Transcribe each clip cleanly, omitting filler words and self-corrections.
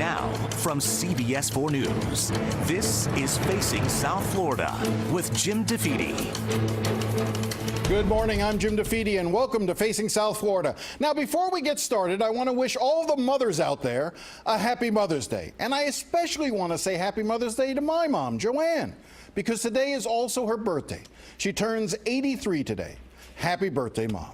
Now, from CBS 4 News, this is Facing South Florida with Jim DeFede. Good morning, I'm Jim DeFede, and welcome to Facing South Florida. Now, before we get started, I want to wish all the mothers out there a happy Mother's Day. And I especially want to say happy Mother's Day to my mom, Joanne, because today is also her birthday. She turns 83 today. Happy birthday, Mom.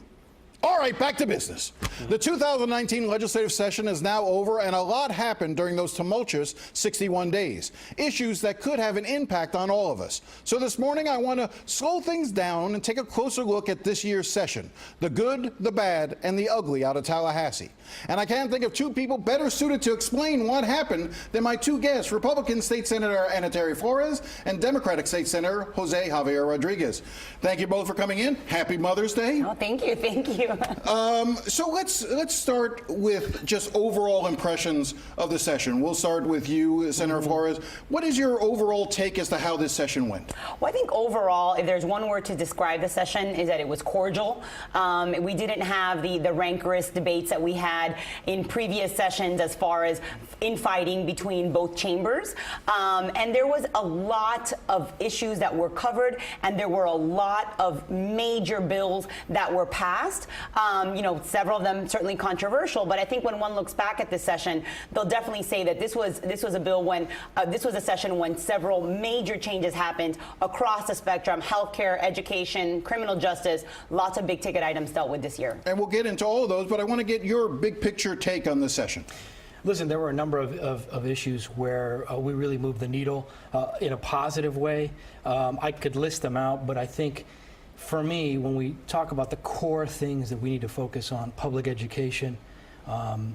All right, back to business. The 2019 legislative session is now over, and a lot happened during those tumultuous 61 days. Issues that could have an impact on all of us. So this morning, I want to slow things down and take a closer look at this year's session. The good, the bad, and the ugly out of Tallahassee. And I can't think of two people better suited to explain what happened than my two guests, Republican State Senator Ana Terry Flores and Democratic State Senator Jose Javier Rodriguez. Thank you both for coming in. Happy Mother's Day. Oh, thank you. Thank you. So let's start with just overall impressions of the session. We'll start with you, Senator Flores. What is your overall take as to how this session went? Well, I think overall, if there's one word to describe the session, is that it was cordial. We didn't have the rancorous debates that we had in previous sessions as far as infighting between both chambers. And there was a lot of issues that were covered, and there were a lot of major bills that were passed. You know, several of them certainly controversial, but I think when one looks back at this session, they'll definitely say that this was a bill when this was a session when several major changes happened across the spectrum: healthcare, education, criminal justice. Lots of big ticket items dealt with this year. And we'll get into all of those, but I want to get your big picture take on this session. Listen, there were a number of issues where we really moved the needle in a positive way. I could list them out, but I think for me, when we talk about the core things that we need to focus on, public education,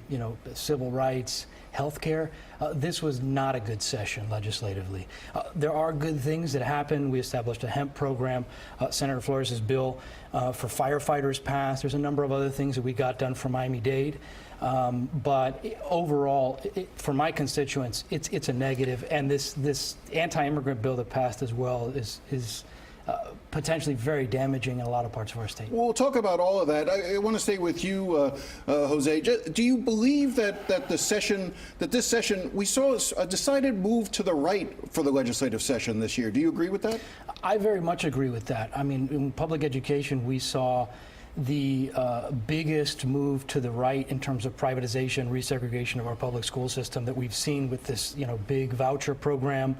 you know, civil rights, healthcare, this was not a good session legislatively. There are good things that happened. We established a hemp program. Senator Flores' bill for firefighters passed. There's a number of other things that we got done for Miami-Dade. But overall, for my constituents, it's a negative. And this anti-immigrant bill that passed as well is potentially very damaging in a lot of parts of our state. Well, we'll talk about all of that. I want to stay with you, Jose. Do you believe that this session, we saw a decided move to the right for the legislative session this year? Do you agree with that? I very much agree with that. I mean, in public education, we saw the biggest move to the right in terms of privatization, resegregation of our public school system that we've seen with this, you know, big voucher program.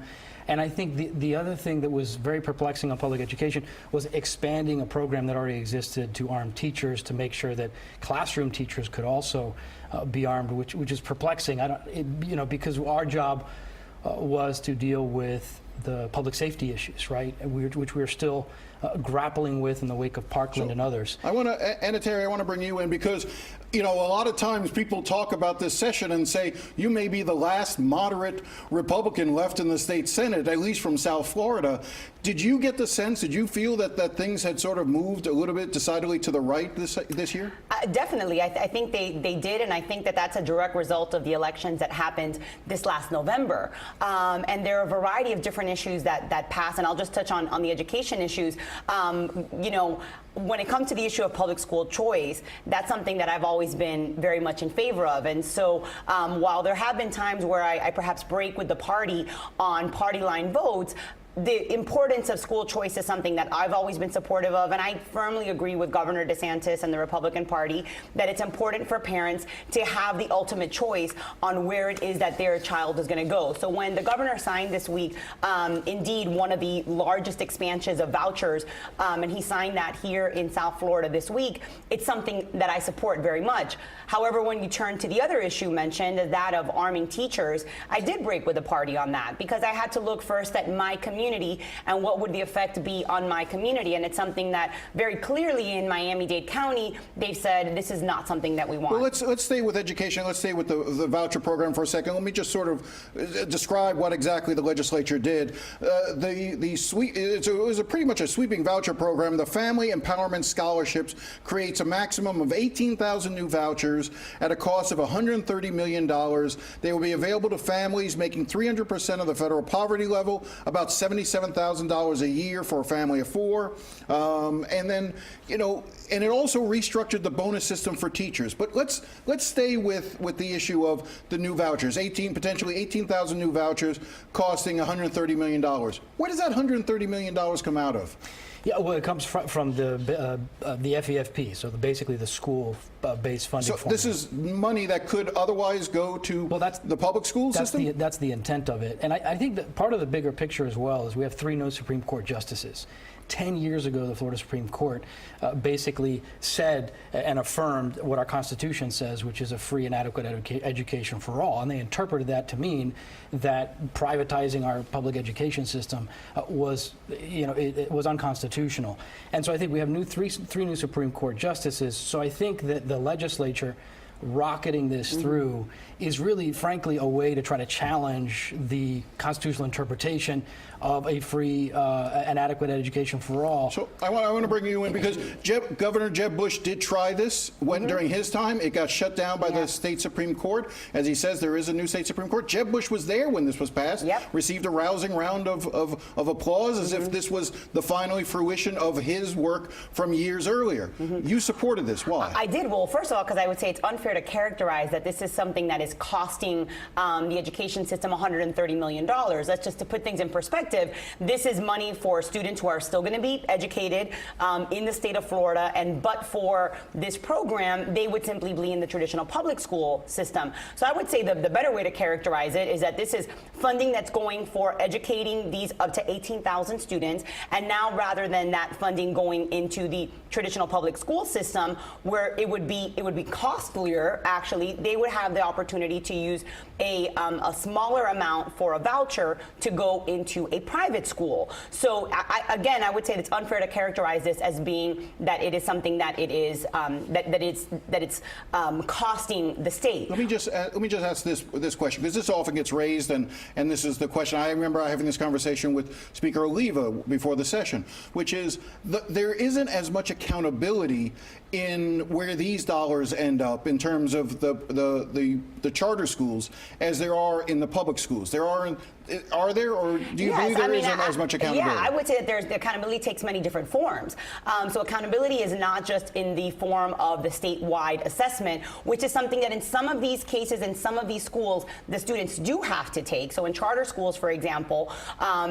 And I think the other thing that was very perplexing on public education was expanding a program that already existed to arm teachers, to make sure that classroom teachers could also be armed, which is perplexing. You know, because our job was to deal with the public safety issues, right? Which we're still grappling with in the wake of Parkland and others. Ana Terry, I want to bring you in because, you know, a lot of times people talk about this session and say you may be the last moderate Republican left in the state Senate, at least from South Florida. Did you get the sense, did you feel that things had sort of moved a little bit decidedly to the right this year? Definitely. I think they did, and I think that's a direct result of the elections that happened this last November. And there are a variety of different issues that passed, and I'll just touch on the education issues. You know, when it comes to the issue of public school choice, that's something that I've always been very much in favor of. And so while there have been times where I perhaps break with the party on party line votes, the importance of school choice is something that I've always been supportive of, and I firmly agree with Governor DeSantis and the Republican Party that it's important for parents to have the ultimate choice on where it is that their child is going to go. So when the governor signed this week, indeed, one of the largest expansions of vouchers, and he signed that here in South Florida this week, it's something that I support very much. However, when you turn to the other issue mentioned, that of arming teachers, I did break with the party on that because I had to look first at my community and what would the effect be on my community. And it's something that very clearly in Miami-Dade County, they've said this is not something that we want. Well, let's stay with education. Let's stay with the voucher program for a second. Let me just sort of describe what exactly the legislature did. It was pretty much a sweeping voucher program. The Family Empowerment Scholarships creates a maximum of 18,000 new vouchers at a cost of $130 million. They will be available to families making 300% of the federal poverty level, about $77,000 a year for a family of 4. And then, and it also restructured the bonus system for teachers. But let's stay with the issue of the new vouchers, potentially 18,000 new vouchers costing $130 million. Where does that $130 million come out of? Yeah, well, it comes from the FEFP, so basically the school-based funding. So formula. this is money that could otherwise go to the public school system? That's the intent of it. And I think that part of the bigger picture as well is we have 3 new Supreme Court justices. 10 years ago, the Florida Supreme Court basically said and affirmed what our Constitution says, which is a free and adequate education for all. And they interpreted that to mean that privatizing our public education system was, it was unconstitutional. And so I think we have three new Supreme Court justices. So I think that the legislature rocketing this through is really, frankly, a way to try to challenge the constitutional interpretation of a free and adequate education for all. So I want to bring you in because Governor Jeb Bush did try this during his time. It got shut down by the state Supreme Court. As he says, there is a new state Supreme Court. Jeb Bush was there when this was passed, received a rousing round of applause as if this was the final fruition of his work from years earlier. You supported this. Why? I did. Well, first of all, because I would say it's unfair to characterize that this is something that is costing the education system $130 million. That's just to put things in perspective. This is money for students who are still going to be educated in the state of Florida, but for this program, they would simply be in the traditional public school system. So I would say the better way to characterize it is that this is funding that's going for educating these up to 18,000 students, and now rather than that funding going into the traditional public school system, where it would be costlier, actually, they would have the opportunity to use a smaller amount for a voucher to go into a private school. So again, I would say it's unfair to characterize this as being that it is something that it is that it's costing the state. Let me just ask this question, because this often gets raised, and this is the question. I remember having this conversation with Speaker Oliva before the session, which is there isn't as much accountability in where these dollars end up in terms of the charter schools as there are in the public schools. Are there, or do you believe there isn't as much accountability? Yeah, I would say that accountability takes many different forms. So accountability is not just in the form of the statewide assessment, which is something that in some of these cases, in some of these schools, the students do have to take. So in charter schools, for example,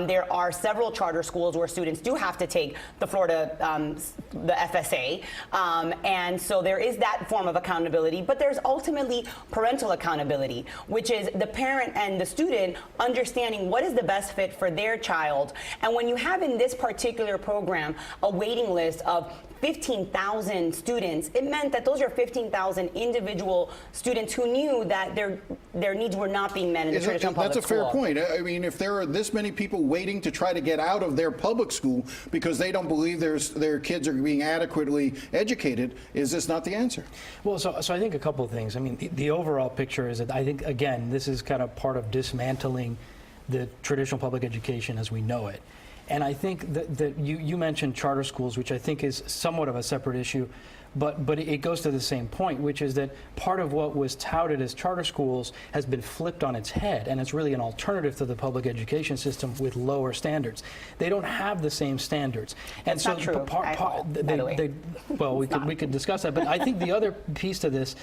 there are several charter schools where students do have to take the Florida, the FSA. And so there is that form of accountability, but there's ultimately parental accountability, which is the parent and the student understanding what is the best fit for their child. And when you have in this particular program a waiting list of 15,000 students, it meant that those are 15,000 individual students who knew that their needs were not being met in the traditional public school. That's a fair point. I mean, if there are this many people waiting to try to get out of their public school because they don't believe their kids are being adequately educated, is this not the answer? Well, so I think a couple of things. I mean, the overall picture is that I think, again, this is kind of part of dismantling the traditional public education as we know it. And I think that you mentioned charter schools, which I think is somewhat of a separate issue, but it goes to the same point, which is that part of what was touted as charter schools has been flipped on its head, and it's really an alternative to the public education system with lower standards. They don't have the same standards. And That's so not true. Well, we could discuss that, but I think the other piece to this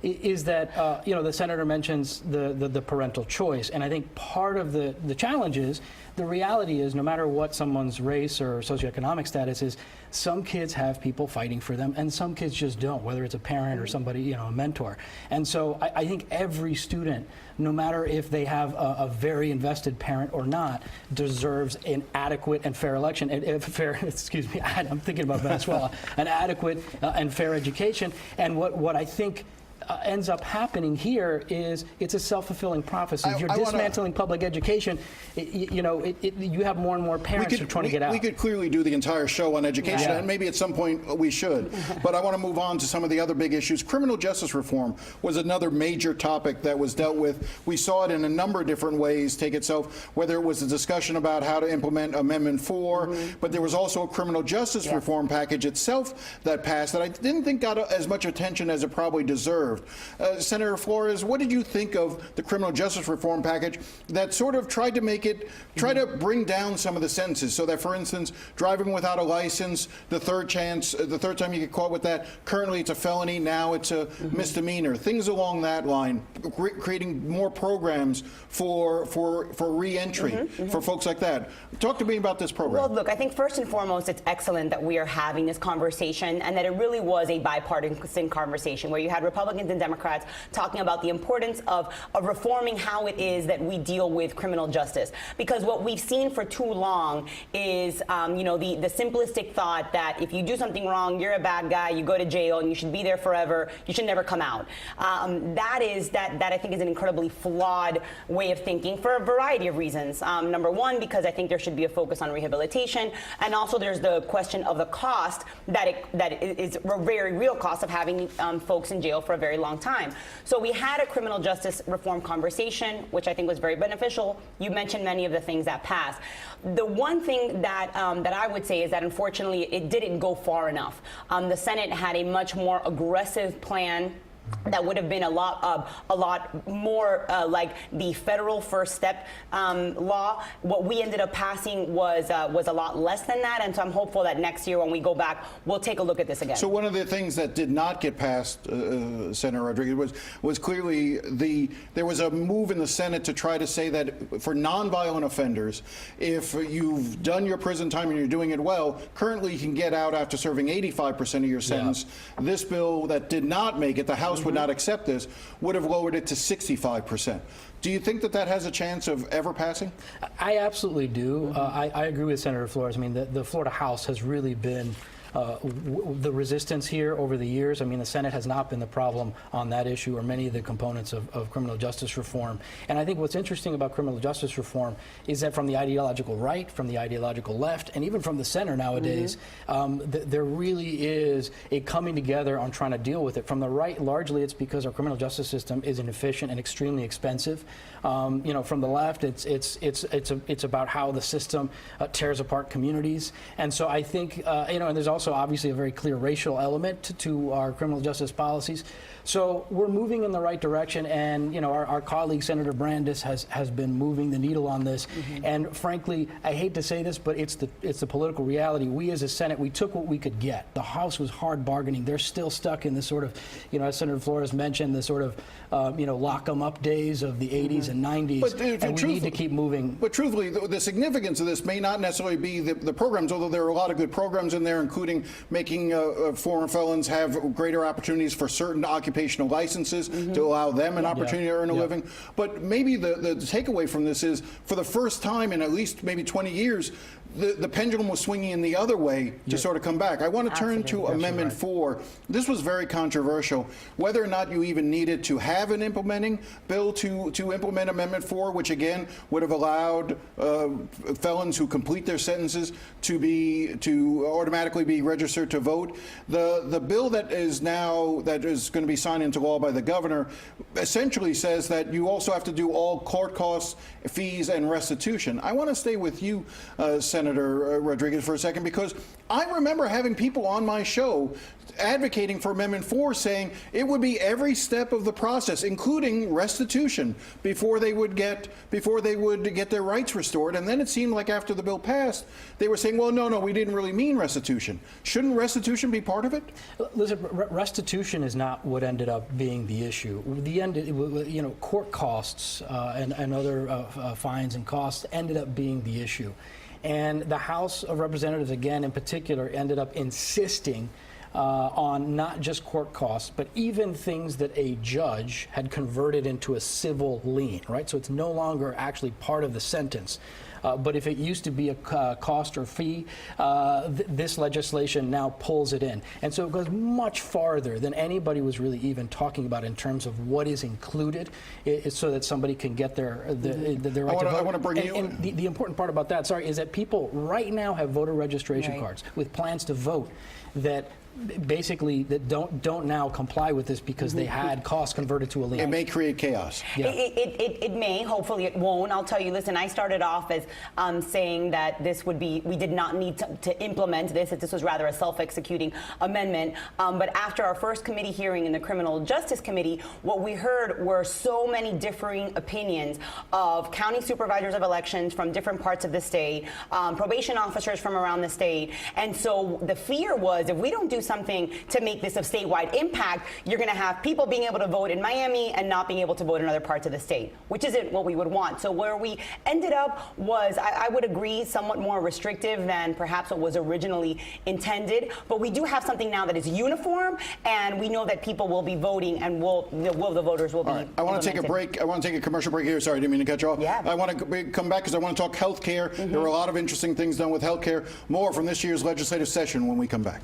is that the senator mentions the parental choice, and I think part of the challenge is the reality is no matter what someone's race or socioeconomic status is, some kids have people fighting for them, and some kids just don't, whether it's a parent or somebody, a mentor. And so I think every student, no matter if they have a very invested parent or not, deserves an adequate and fair election, excuse me, I'm thinking about Venezuela, an adequate and fair education. And what I think ends up happening here is it's a self-fulfilling prophecy. If you're dismantling public education, you have more and more parents who are trying to get out. We could clearly do the entire show on education, and maybe at some point we should. But I want to move on to some of the other big issues. Criminal justice reform was another major topic that was dealt with. We saw it in a number of different ways take itself, whether it was a discussion about how to implement Amendment 4, but there was also a criminal justice reform package itself that passed that I didn't think got as much attention as it probably deserved. served. Senator Flores, what did you think of the criminal justice reform package that sort of tried to bring down some of the sentences so that, for instance, driving without a license, the third time you get caught with that, currently it's a felony, now it's a misdemeanor, things along that line, creating more programs for re-entry for folks like that. Talk to me about this program. Well, look, I think first and foremost, it's excellent that we are having this conversation and that it really was a bipartisan conversation where you had Republicans and Democrats talking about the importance of reforming how it is that we deal with criminal justice. Because what we've seen for too long is, the simplistic thought that if you do something wrong, you're a bad guy, you go to jail, and you should be there forever, you should never come out. That I think is an incredibly flawed way of thinking for a variety of reasons. Number one, because I think there should be a focus on rehabilitation, and also there's the question of the cost that is a very real cost of having folks in jail for a very long time. So we had a criminal justice reform conversation, which I think was very beneficial. You mentioned many of the things that passed. The one thing that I would say is that unfortunately it didn't go far enough. The Senate had a much more aggressive plan that would have been a lot more like the federal First Step law. What we ended up passing was a lot less than that, and so I'm hopeful that next year when we go back, we'll take a look at this again. So one of the things that did not get passed, Senator Rodriguez, was clearly there was a move in the Senate to try to say that for nonviolent offenders, if you've done your prison time and you're doing it well, currently you can get out after serving 85% of your sentence. Yeah. This bill that did not make it, the House would not accept this, would have lowered it to 65%. Do you think that has a chance of ever passing? I absolutely do. I agree with Senator Flores. I mean, the Florida House has really been the resistance here over the years. I mean, the Senate has not been the problem on that issue or many of the components of criminal justice reform. And I think what's interesting about criminal justice reform is that from the ideological right, from the ideological left, and even from the center nowadays, there really is a coming together on trying to deal with it. From the right, largely it's because our criminal justice system is inefficient and extremely expensive. From the left, it's about how the system tears apart communities. And so I think, and there's also obviously a very clear racial element to our criminal justice policies. So we're moving in the right direction, and our colleague Senator Brandis has been moving the needle on this. And frankly, I hate to say this, but it's the political reality. We as a Senate, we took what we could get. The House was hard bargaining. They're still stuck in this sort of, as Senator Flores mentioned, the sort of lock 'em up days of the 80s and 90s. And we need to keep moving. But truthfully, the significance of this may not necessarily be the programs, although there are a lot of good programs in there, including making former felons have greater opportunities for certain occupational licenses to allow them an opportunity to earn a living. But maybe the takeaway from this is, for the first time in at least maybe 20 years, the pendulum was swinging in the other way to sort of come back. I want to turn to Amendment 4. This was very controversial. Whether or not you even needed to have an implementing bill to implement Amendment 4, which again would have allowed felons who complete their sentences to automatically be registered to vote. The bill that is going to be signed into law by the governor essentially says that you also have to do all court costs, fees, and restitution. I want to stay with you, Senator Rodriguez, for a second, because I remember having people on my show advocating for Amendment 4, saying it would be every step of the process, including restitution, before they would get their rights restored. And then it seemed like after the bill passed, they were saying, well, no, we didn't really mean restitution. Shouldn't restitution be part of it? Listen, restitution is not what ended up being the issue. Court costs and other fines and costs ended up being the issue. And the House of Representatives, again, in particular, ended up insisting on not just court costs, but even things that a judge had converted into a civil lien, right? So it's no longer actually part of the sentence. But if it used to be a cost or fee, this legislation now pulls it in. And so it goes much farther than anybody was really even talking about in terms of what is included, so that somebody can get their right to vote. I want to bring you in. The important part about that, is that people right now have voter registration cards with plans to vote that basically that don't now comply with this because they had costs converted to a lien. It may create chaos. Yeah. It may, hopefully it won't. I'll tell you, listen, I started off as saying that this would be, we did not need to implement this, that this was rather a self-executing amendment. But after our first committee hearing in the Criminal Justice Committee, what we heard were so many differing opinions of county supervisors of elections from different parts of the state, probation officers from around the state. And so the fear was, if we don't do something to make this of statewide impact, you're going to have people being able to vote in Miami and not being able to vote in other parts of the state, which isn't what we would want. So where we ended up was, I would agree, somewhat more restrictive than perhaps what was originally intended. But we do have something now that is uniform, and we know that people will be voting, and the voters will be. All right. I want to take a break. I want to take a commercial break here. Sorry, I didn't mean to cut you off. Yeah. I want to come back because I want to talk health care. There were a lot of interesting things done with health care. More from this year's legislative session when we come back.